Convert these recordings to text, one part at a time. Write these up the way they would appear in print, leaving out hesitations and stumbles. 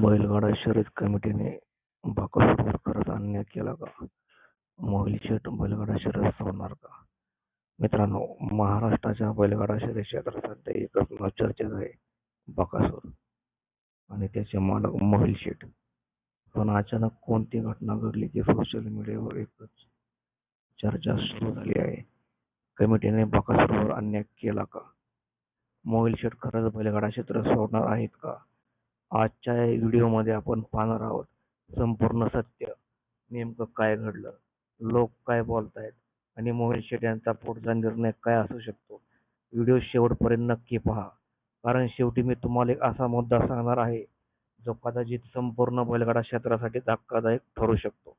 बैलगाडा शर्यत कमिटीने बकासूरवर खरंच अन्याय केला का? मोहिल शेठ बैलगाडा शर्यत सोडणार का? मित्रांनो, महाराष्ट्राच्या बैलगाडा शर्यत क्षेत्रात सध्या एकच नाव चर्चेत आहे, बकासूर आणि त्याचे मालक मोहिल शेठ. पण अचानक कोणती घटना घडली की सोशल मीडियावर एकच चर्चा सुरू झाली आहे. कमिटीने बकासूरवर अन्याय केला का? मोहिल शेठ खरंच बैलगाडा क्षेत्र सोडणार आहेत का? आजच्या या व्हिडिओमध्ये आपण पाहणार आहोत संपूर्ण सत्य. नेमकं काय घडलं, लोक काय बोलतायत आणि मोहिल शेठ यांचा पुढचा निर्णय काय असू शकतो. व्हिडिओ शेवटपर्यंत नक्की पहा, कारण शेवटी मी तुम्हाला एक असा मुद्दा सांगणार आहे जो कदाचित संपूर्ण बैलगाडा क्षेत्रासाठी धक्कादायक ठरू शकतो.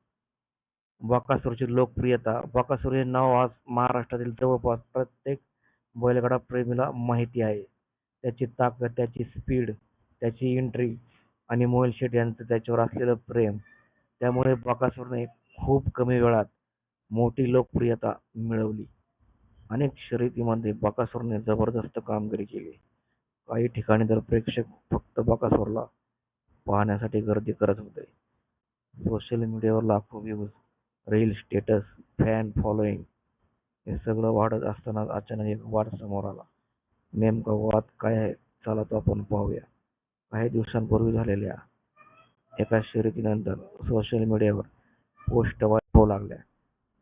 बकासूरची लोकप्रियता. बकासूर हे नाव आज महाराष्ट्रातील जवळपास प्रत्येक बैलगाडा प्रेमीला माहिती आहे. त्याची ताकद, त्याची स्पीड, त्याची एंट्री आणि मोहिल शेठ यांचं त्याच्यावर असलेलं प्रेम. त्यामुळे बकासूरने खूप कमी वेळात मोठी लोकप्रियता मिळवली. अनेक शर्यतीमध्ये बकासूरने जबरदस्त कामगिरी केली. काही ठिकाणी तर प्रेक्षक फक्त बकासूरला पाहण्यासाठी गर्दी करत होते. सोशल मीडियावर लाखो views, reel, status, fan following हे सगळं वाढत असताना अचानक एक वाद समोर आला. नेमका वाद काय आहे, चला तो आपण पाहूया. काही दिवसांपूर्वी झालेल्या एका शर्यतीनंतर सोशल मीडियावर पोस्ट व्हायरल होऊ लागल्या.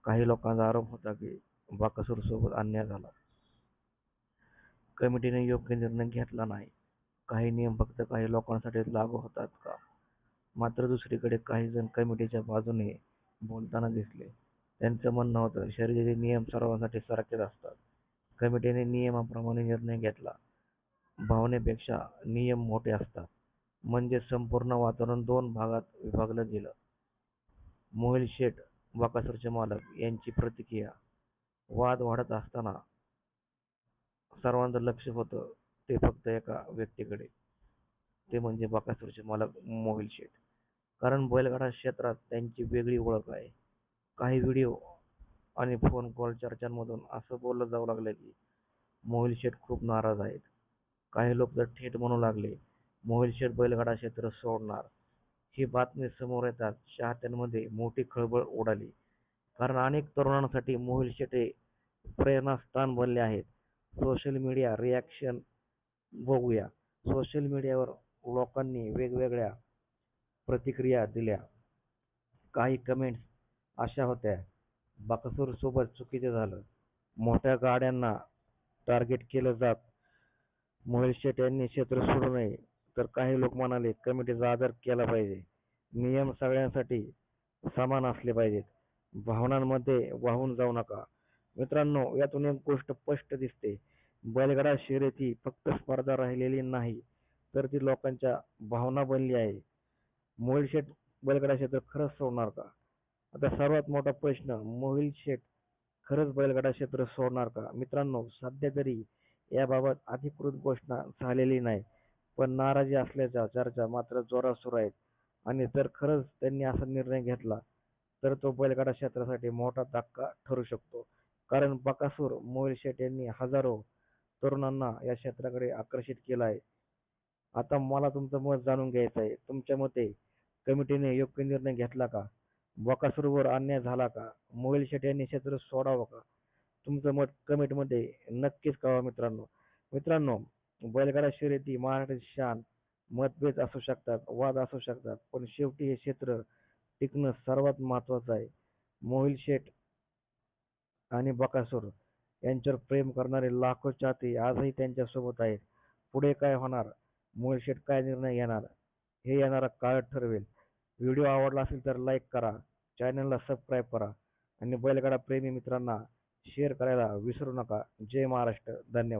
काही लोकांचा आरोप होता की बकासूर सोबत अन्याय झाला, कमिटीने योग्य निर्णय घेतला नाही, काही नियम फक्त काही लोकांसाठी लागू होतात का? मात्र दुसरीकडे काही जण कमिटीच्या बाजूने बोलताना दिसले. त्यांचं म्हणणं होतं, शर्यतीचे नियम सर्वांसाठी सारखेच असतात, कमिटीने नियमाप्रमाणे निर्णय घेतला, भावनेपेक्षा नियम मोठे असतात. म्हणजे संपूर्ण वातावरण दोन भागात विभागलं गेलं. मोहिल शेठ, बकासूरचे मालक यांची प्रतिक्रिया. वाद वाढत असताना सर्वांचं लक्ष होतं ते फक्त एका व्यक्तीकडे, ते म्हणजे बकासूरचे मालक मोहिल शेठ. कारण बैलगाडा क्षेत्रात त्यांची वेगळी ओळख आहे. काही व्हिडिओ आणि फोन कॉल चर्चांमधून असं बोललं जाऊ लागलं की मोहिल शेठ खूप नाराज आहेत. काही लोक तर थेट म्हणू लागले, मोहिल शेठ बैलगाडा क्षेत्र सोडणार. ही बातमी समोर येताच चाहत्यांमध्ये मोठी खळबळ उडाली. कारण अनेक तरुणांसाठी मोहिल शेठ हे प्रेरणास्थान बनले आहेत. सोशल मीडिया रिॲक्शन बघूया. सोशल मीडियावर लोकांनी वेगवेगळ्या प्रतिक्रिया दिल्या. काही कमेंट्स अशा होत्या, बकासूर सोबत चुकीचं झालं, मोठ्या गाड्यांना टार्गेट केलं जात, मोहिल शेठ यांनी क्षेत्र सोडू नये. तर काही लोक म्हणाले, कमिटीचा आदर केला पाहिजे, नियम सगळ्यांसाठी समान असले पाहिजेत, भावनांमध्ये वाहून जाऊ नका. मित्रांनो, यातून एक गोष्ट स्पष्ट दिसते, बैलगाडा शर्यती फक्त स्पर्धा राहिलेली नाही, तर ती लोकांच्या भावना बनली आहे. मोहिल शेठ बैलगाडा क्षेत्र खरंच सोडणार का? आता सर्वात मोठा प्रश्न, मोहिल शेठ खरंच बैलगाडा क्षेत्र सोडणार का? मित्रांनो, सध्या तरी याबाबत अधिकृत घोषणा झालेली नाही, पण नाराजी असल्याच्या चर्चा मात्र जोरात सुरू आहेत. आणि जर खरंच त्यांनी असा निर्णय घेतला तर तो बैलगाडा क्षेत्रासाठी मोठा धक्का ठरू शकतो. कारण बकासूर, मोहिल शेठ यांनी हजारो तरुणांना या क्षेत्राकडे आकर्षित केलं आहे. आता मला तुमचं मत जाणून घ्यायचं आहे. तुमच्या मते कमिटीने योग्य निर्णय घेतला का? बकासूरवर अन्याय झाला का? मोहिल शेठ यांनी क्षेत्र सोडावं का? तुमचं मत कमेंटमध्ये नक्कीच कळवा मित्रांनो. मित्रांनो, बैलगाडा शर्यती महाराष्ट्राची शान. मतभेद असू शकतात, वाद असू शकतात, पण शेवटी हे क्षेत्र टिकणं सर्वात महत्त्वाचं आहे. मोहिल शेठ आणि बकासूर यांच्यावर प्रेम करणारे लाखो चाहते आजही त्यांच्या सोबत आहेत. पुढे काय होणार, मोहिल शेठ काय निर्णय घेणार, हे येणारा काळ ठरवेल. व्हिडिओ आवडला असेल तर लाईक करा, चॅनलला सबस्क्राईब करा आणि बैलगाडा प्रेमी मित्रांना शेअर करायला विसरू नका. जय महाराष्ट्र. धन्यवाद.